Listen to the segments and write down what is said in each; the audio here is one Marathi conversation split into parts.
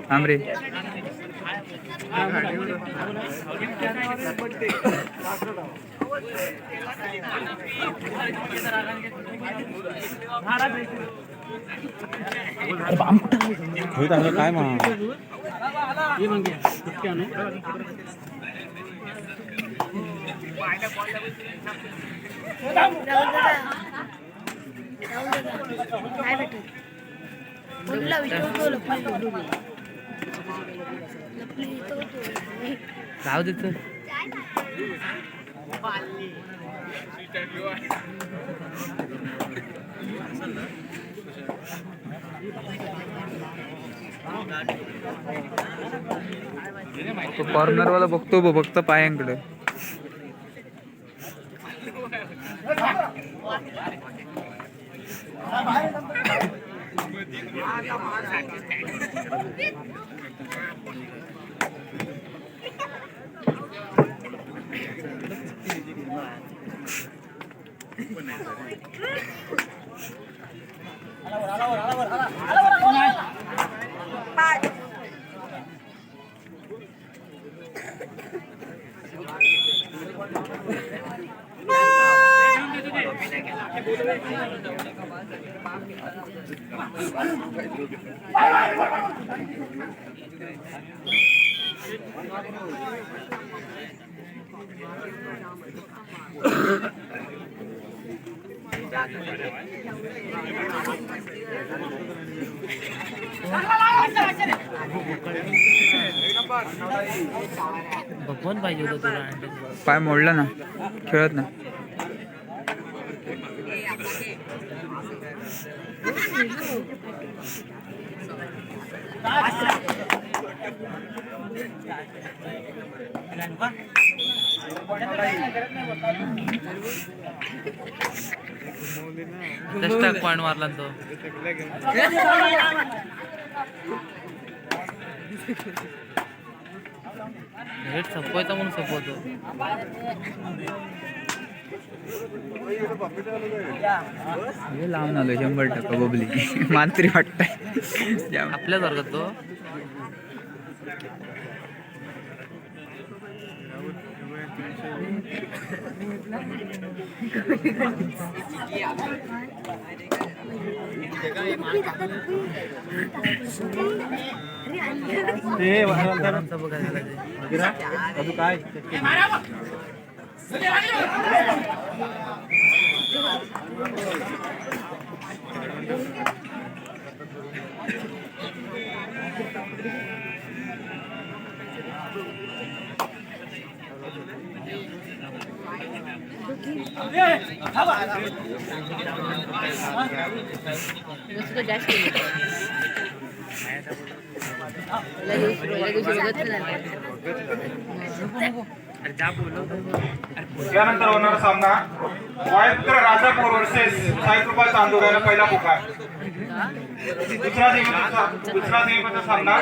आमरे काय मग राहू दे तर तो कॉर्नर वाला बघतो फक्त पायांकडे भगवान पाहिजे होतं तुला पाय मोडला ना खेळत ना पॉइंट मारला तो रेट संपवायचा म्हणून संपवतो हे लावून आलो 100% बबली मात्री वाटतंय आपल्याच वर्गात तो काय यानंतर होणारा सामना वायकर राजापूर वर्सेस साईकृपा चांदोर पहिला पुकार दुसरा सेमीचा सामना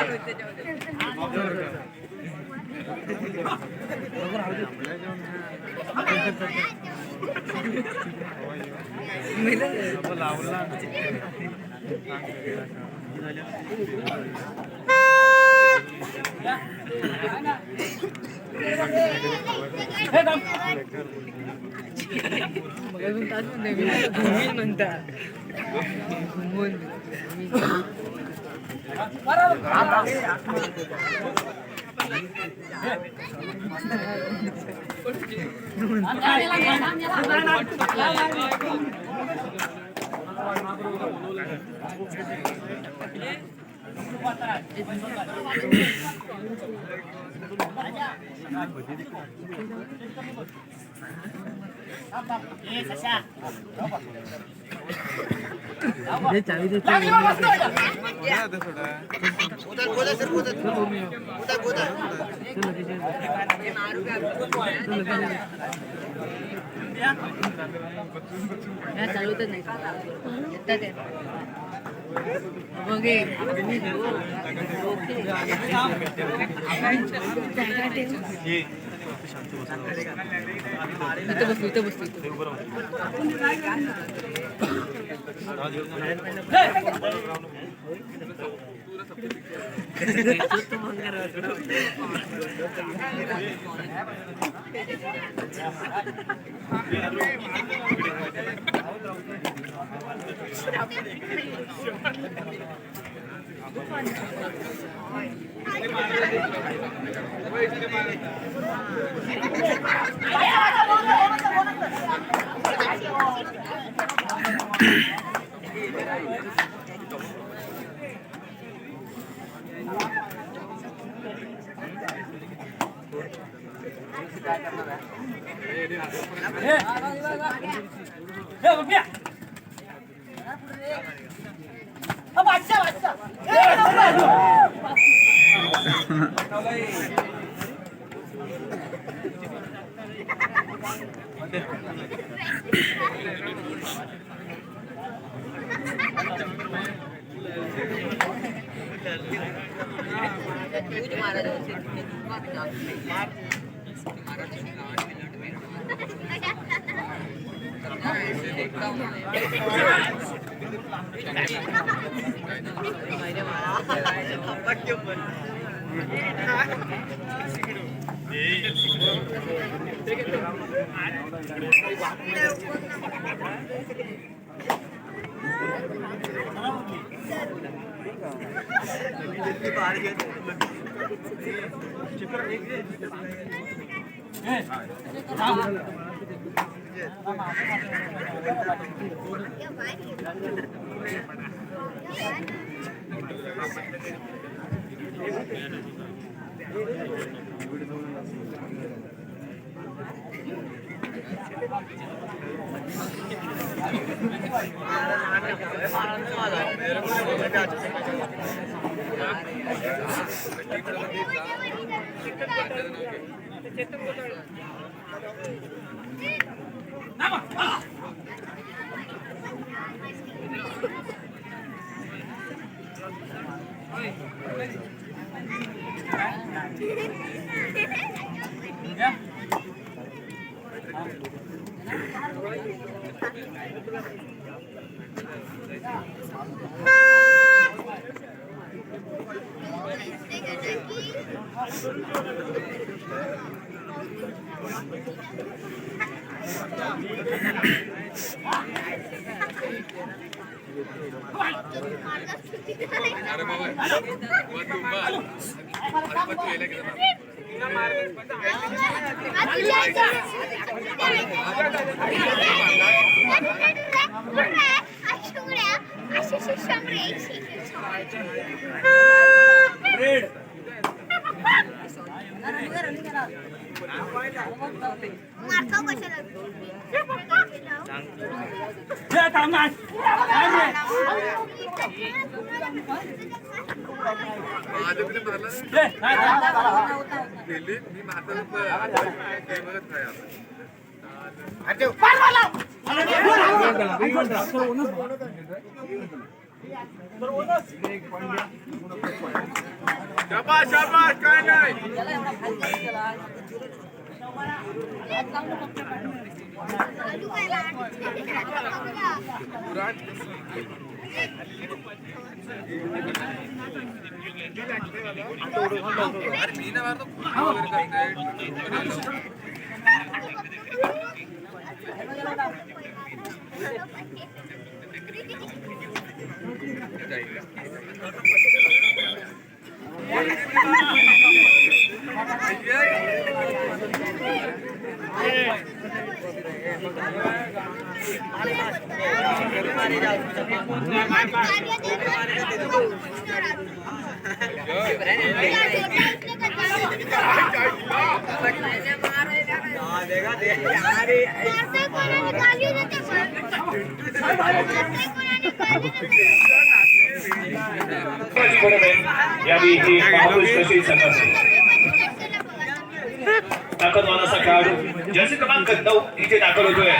ताकदवान असा खेळाडू जर्सी क्रमांक 9 इथे दाखल होतोय.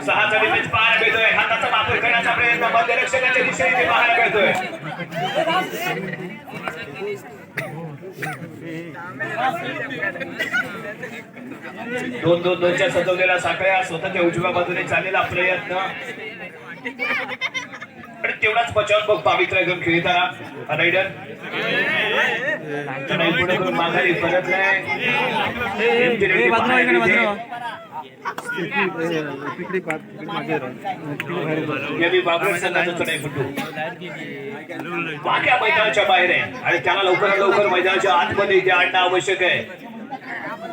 6चा डिफेन्स पाहायला मिळतोय. हाताचा वापर करण्याचा प्रयत्न मध्यरक्षकाच्या दिशेने पाहायला मिळतोय. दोन दोनच्या सजवलेल्या साखळ्या स्वतःच्या उजव्या बाजूने चाललेला प्रयत्न आणि तेवढाच बचाव बघ पावित्र्य घेऊन खेळताना रायडर पुढे करून माघारी परत बाक्या मैदानाच्या बाहेर आहे आणि त्याला लवकरात लवकर मैदानाच्या आतमध्ये इथे आणणं आवश्यक आहे.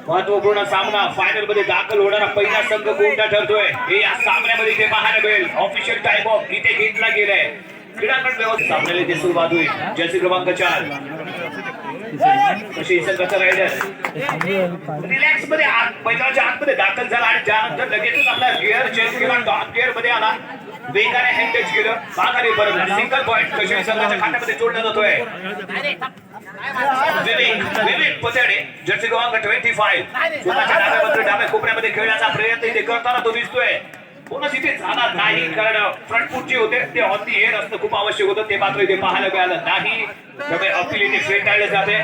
महत्वपूर्ण सामना फायनल मध्ये दाखल होणारा पहिला संघ कोणता ठरतोय हे या सामन्यामध्ये इथे पाहायला मिळेल. ऑफिशियल टाइम ऑफ इथे घेतला गेलाय. क्रीडांगण व्यवस्थित सामन्याला इथे सुरुवात होईल. जर्सी क्रमांक 4 कशी संघाचा रायडर रिलॅक्स मध्ये मैदानाच्या आतमध्ये दाखल झाला आणि त्यानंतर लगेचच आपला गिअर चेंज केला. टॉप गिअर मध्ये आला. वेगाने हँड टच केलं. माघारी परत सिंगल पॉइंट कशी संघाच्या खात्यामध्ये जोडला जातोय. विवेक पतेडे जर्सी क्रमांक 25 स्वतःच्या डाव्या कोपऱ्यामध्ये खेळण्याचा प्रयत्न इथे करताना तो दिसतोय. कोणच इथे जाणार नाही कारण फ्रंट फूट जे होते ते ऑन दी एअर असणं खूप आवश्यक होतं. ते मात्र इथे पाहायला मिळालं नाही. त्यामुळे अपील इथे फेटाळले जाते.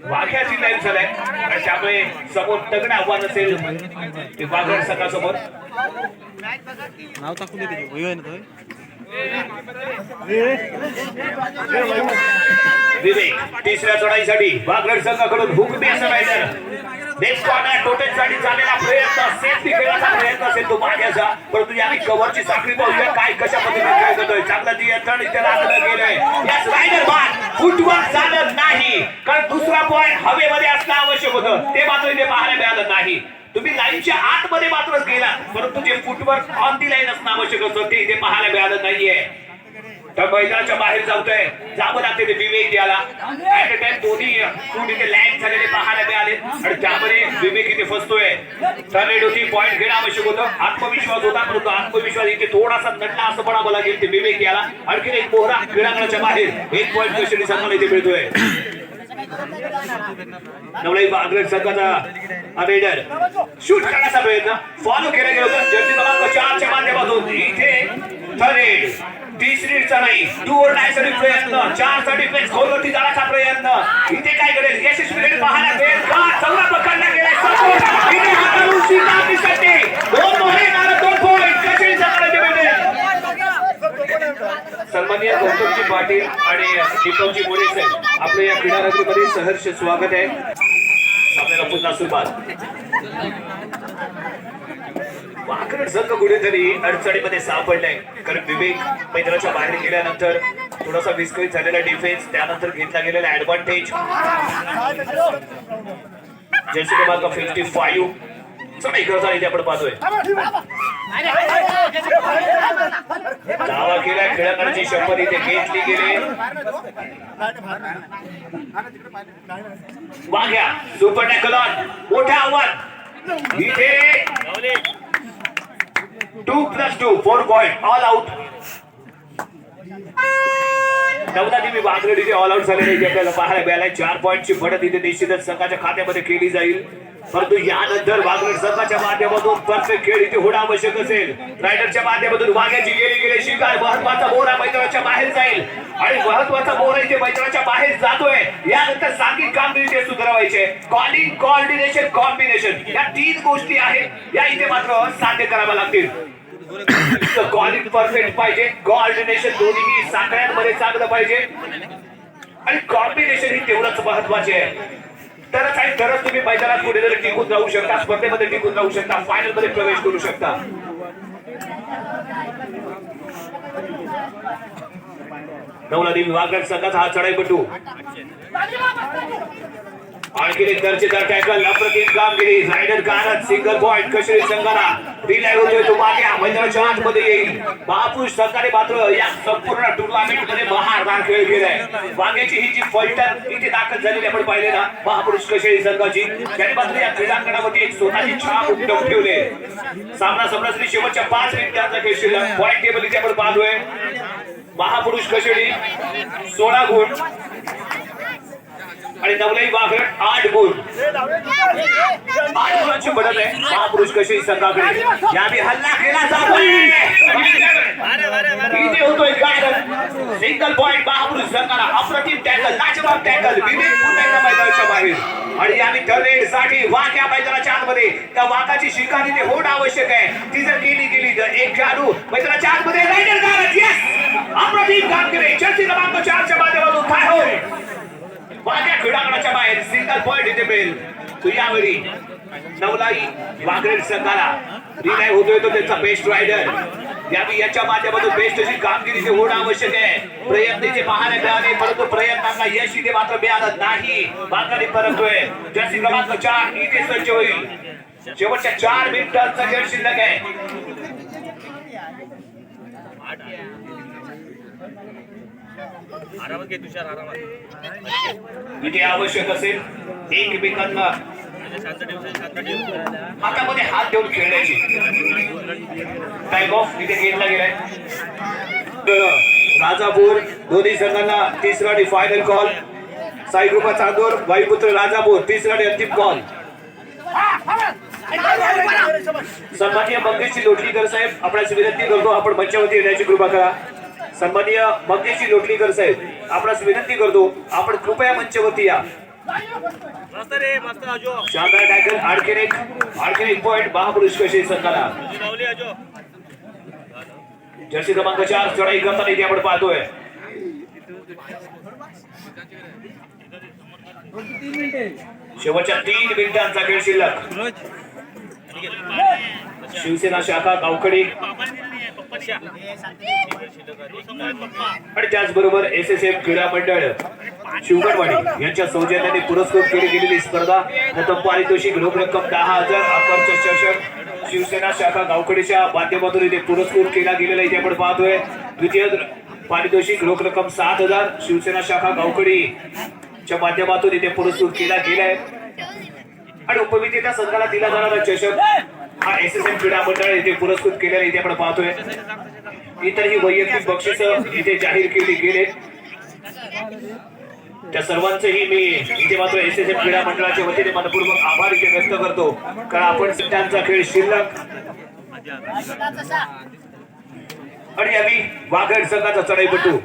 वाघ्याची लाईन झालाय आणि त्यामुळे समोर तगडं आव्हान असेल ते वाघड संघासमोर. नाव टाकून देते विवेक तिसऱ्या चढाईसाठी वाघड संघाकडून हुकमी असं रायडर नेक्स्ट कॉर्नर टोटलसाठी चाललेला प्रयत्न सेफ्टी खेळाचा प्रयत्न असेल तो माझ्याचा परंतु याने कव्हरची साखळी पाहूया काय कशा पद्धतीने खेळ करतोय. चांगला नियंत्रण इथे राखलं गेलंय. याच रायडर बाद फुटवर्क झालं नाही कारण दुसरा पॉइंट हवेमध्ये असणं आवश्यक होतं ते मात्र इथे पाहायला मिळालं नाही. तुम्ही लाईनच्या आतमध्ये मात्रच गेला परंतु जे फुटवर्क ऑन दी लाईन असणं आवश्यक होतं ते इथे पाहायला मिळालं नाहीये. तर मैदानाच्या बाहेर जातोय जावं लागते ते विवेक याला ऍट अ टाइम दोन्ही फूट इथे लँड झालेले पाहायला मिळाले आणि त्यामध्ये विवेक इथे फसतोय. टर्नेडोची पॉइंट घेणं आवश्यक होतं. आत्मविश्वास होता परंतु आत्मविश्वास इथे थोडासा नटला असं म्हणावं लागेल ते विवेक याला. आणखी एक मोहरा क्रीडांगणाच्या बाहेर एक पॉइंट कशी संघाला इथे मिळतोय. नवलाई वाघड संघाचा रेडर शूट करण्याचा प्रयत्न फॉलो केला गेला होता. जर्सी क्रमांक 4 च्या माध्यमातून इथे थर्ड तिसरी चढाई टू और डाय साठी प्रयत्न 4 साठी पेस खोलवरती जाण्याचा प्रयत्न इथे काय करेल यशस्वी पाहायला मिळेल का. सगळा पकडला गेला सपोर्ट इथे हाताळून सीतासाठी दोन मोहरे मारत 2 पॉइंट कशी संघाला मिळते. सन्माननीय गौतमजी पाटील आणि दीपकजी मोरे साहेब आपलं या क्रीडा नगरीमध्ये सहर्ष स्वागत आहे. आपल्याला पुन्हा सुरुवात. वाघड संघ कुठेतरी अडचणीमध्ये सापडलाय कारण विवेक मैदानाच्या बाहेर गेल्यानंतर थोडासा विस्कळीत झालेला डिफेन्स त्यानंतर घेतला गेलेला ऍडव्हान्टेज. जर्सी क्रमांक 55 चढाई करताना इथे आपण पाहतोय. दावा केला खेळाडूची शपथ इथे घेतली गेली. वाघ्या सुपर टॅकल ऑन मोठे आव्हान इथे 2+2 4 पॉइंट ऑल आउट. नवदादेवी वाघड इथे ऑल आउट झालेले इथे आपल्याला पाहायला मिळालाय. 4 पॉइंटची बढ़त इथे निश्चितच संघाच्या खात्यामध्ये केली जाईल परंतु यानंतर वाघड संघाच्या माध्यमातून परफेक्ट खेळ इथे होणं आवश्यक असेल. रायडरच्या माध्यमातून वाघ्याची गेली शिकार महत्वाचा बोरा मैदानाच्या बाहेर जाईल आणि महत्वाचा बोरा इथे मैदानाच्या बाहेर जातोय. यानंतर सांघिक कामगिरी इथे सुधारायचे कॉलिंग कोऑर्डिनेशन कॉम्बिनेशन या 3 गोष्टी आहेत या इथे मात्र साध्य कराव्या लागतील. कॉलिंग परफेक्ट पाहिजे कोऑर्डिनेशन दोन्ही साखळ्यांमध्ये चांगलं पाहिजे आणि कॉम्बिनेशन ही तेवढंच महत्वाचे आहे. तरच तुम्ही मैदानात कुठेतरी टिकून राहू शकता स्पर्धेमध्ये टिकून राहू शकता फायनल मध्ये प्रवेश करू शकता. नवलादेवी वाघड संघाचा हा चढाईपटू आणखी एक दर्जेदार टॅकल अप्रतिम कामगिरी. रायडर कारत सिंगल पॉइंट कशरी संघाला रिलाय होतोय तो मागे मैदानाच्या आतमध्ये येईल. महापुरुष संघाने मात्र या संपूर्ण टुर्नामेंट मध्ये बहारदार खेळ केलाय. वाघ्याची ही जी फलटण इथे दाखल झालेली आपण पाहिले ना महापुरुष कशरी संघाची त्याने मात्र या क्रीडांगणामध्ये एक स्वतःची छाप उमटवून ठेवले. सामना समजली शेवटच्या 5 मिनिटांचा खेळ शिल्लक. पॉइंट टेबल इथे आपण पाहतोय. महापुरुष कशेडी 16 गुण आणि नवलाई वाघड 8 गुण. 8 गुणांची बढ़त आहे महापुरुष कशेडी संघाकडे. यावेळी हल्ला केला जातोय इथे होतोय गार्डन सिंगल पॉइंट महापुरुष संघाला. अप्रतिम टॅकल लाजवाब टॅकल विवेक पुन्हा मैदानाच्या बाहेर आणि यावेळी साठी वाघ या मैदानाच्या आतमध्ये त्या वाघाची शिकारी ते होणं आवश्यक आहे. ती जर गेली तर एक खेळाडू मैदानाच्या आतमध्ये रायडर गारद. यस, अप्रतिम कामगिरी. जर्सी क्रमांक 4 च्या माध्यमातून काय होईल? वाघ्या क्रीडांगणाच्या बाहेर सिंगल पॉइंट इथे मिळेल. तो यावेळी नवलाई वाघरेड संघाला रिलाय होतोय तो त्यांचा बेस्ट रायडर. यावेळी याच्या माध्यमातून बेस्ट अशी कामगिरी ते होणं आवश्यक आहे. प्रयत्न इथे पाहायला मिळाले परंतु प्रयत्नांना यश इथे मात्र मिळालं नाही. वाघारी परततोय. जर्सी क्रमांक 4 इथे सज्ज होईल. शेवटच्या 4 मिनिटांचा खेळ शिल्लक आहे. आरामात घे तुषार, आरामात. इथे आवश्यक असेल एकमेकांना शांत ठेव. हातामध्ये हात देऊन खेळण्याची. टाइम ऑफ इथे घेतला गेलाय. राजापूर दोन्ही संघांना तिसरा आणि फायनल कॉल. साईकृपा चांदोर वायुपुत्र राजापूर तिसरा आणि अंतिम कॉल. सन्माननीय मंगेशजी लोटलीकर साहेब आपणास विनंती करतो आपण मंचावरती येण्याची कृपा करा. सन्माननीय मंगेशजी लोटलीकर साहेब आपणास विनंती करतो आपण कृपया मंचावरती या. मस्त रे, मस्त आजो. शानदार टॅकल. आणखीन एक पॉइंट महापुरुष कशी संघाला. लावली आजो. जर्सी क्रमांक 4 चढाई करताना इथे आपण पाहतोय. शेवटच्या 3 मिनिटांचा खेळ शिल्लक. शिवसेना शाखा गावखडी आणि त्याचबरोबर SSM क्रीडा मंडळ शिवगणवाडी यांच्या सौजन्याने पुरस्कृत केली गेलेली स्पर्धा. प्रथम पारितोषिक रोख रक्कम 10,000. आकर्षक चषक शिवसेना शाखा गावखडीच्या माध्यमातून इथे पुरस्कृत केला गेलेला इथे आपण पाहतोय. द्वितीय पारितोषिक रोख रक्कम 7,000 शिवसेना शाखा गावखडीच्या माध्यमातून इथे पुरस्कृत केला गेलाय. आणि उपविजेत्या संघाला दिला जाणारा चषक हा SSM क्रीडा मंडळ इथे पुरस्कृत केलेला इथे आपण पाहतोय. इतरही वैयक्तिक बक्षीस इथे जाहीर केली गेले. त्या सर्वांचेही मी इथे मात्र SSM क्रीडा मंडळाच्या वतीने मनपूर्वक आभार इथे व्यक्त करतो. कारण आपण त्यांचा खेळ शिल्लक आणि यावी वाघड संघाचा चढाईपटू.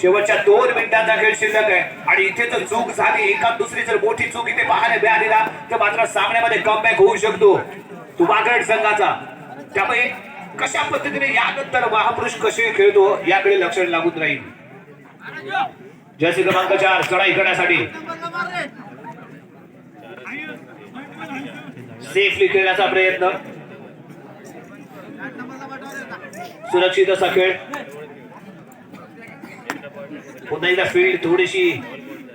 शेवटच्या 2 मिनिटांचा खेळ शिल्लक आहे आणि इथे जर चूक झाली एका दुसरी जर मोठी चूक इथे पाहायला मिळालेला तर मात्र सामन्यामध्ये कमबॅक होऊ शकतो तो वाघड संघाचा. त्यामुळे कशा पद्धतीने यानंतर महापुरुष कसे खेळतो याकडे लक्ष लागून राहील. जर्सी क्रमांक 4 चढाई करण्यासाठी सेफली खेळण्याचा प्रयत्न. सुरक्षित असा खेळ. पुन्हा एकदा फील्ड थोडीशी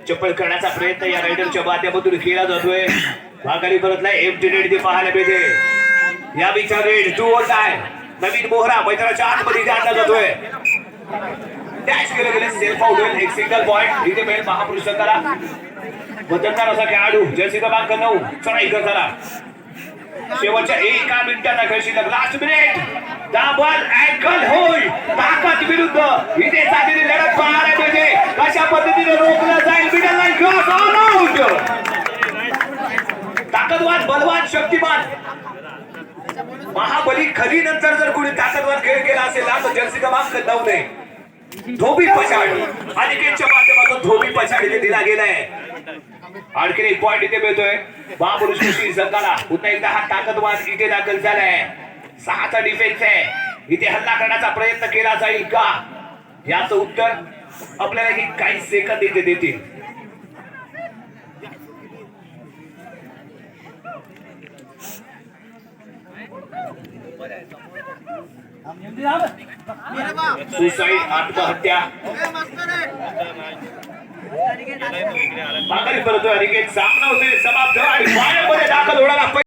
चप्पल करण्याचा प्रयत्न या रायडरच्या माध्यमातून केला जातोय. भागाडी परतलाय. एम्प्टी नेट इथे पाहायला मिळते. या बिचा रेड 2 ऑल टाइम. नवीन मोहरा मैदानाच्या आतमध्ये आणला जातोय. डॅश केलं गेले. सेल्फ आउट होईल. एक सिंगल पॉइंट इथे मिळेल महापुरुष संघाला. बदलणार असा खेळाडू जर्सी क्रमांक 9 चढाई करताना. शेवटच्या 1 मिनिटाचा खेळ शिल्लक. Last minute. दाबल अँकल होईल. ताकद विरुद्ध इथे साधलेली लढत पाहायला मिळते. कशा पद्धतीने रोखलं जाईल. Middle line cross all out. ताकदवान बलवान शक्तिमान महाबली खरी नंतर जर कोणी ताकदवान खेळ केला असेल तर जर्सी क्रमांक 9 ने धोबी पछाड अनिकेतच्या माध्यमातून धोबी पछाडीने दिला गेलाय. आणखी एक पॉइंट इथे मिळतोय महापुरुष कुस्ती संघाला. पुन्हा एकदा हा ताकदवान इथे दाखल झालाय. 6चा डिफेन्स आहे. इथे हल्ला करण्याचा प्रयत्न केला जाईल का याचं उत्तर आपल्याला ही काही सेकंद इथे देतील. सुसाईड आत्महत्या. माघारी परतोय अनिकेत. सामना होतोय समाप्त आणि फायनलमध्ये दाखल होणारा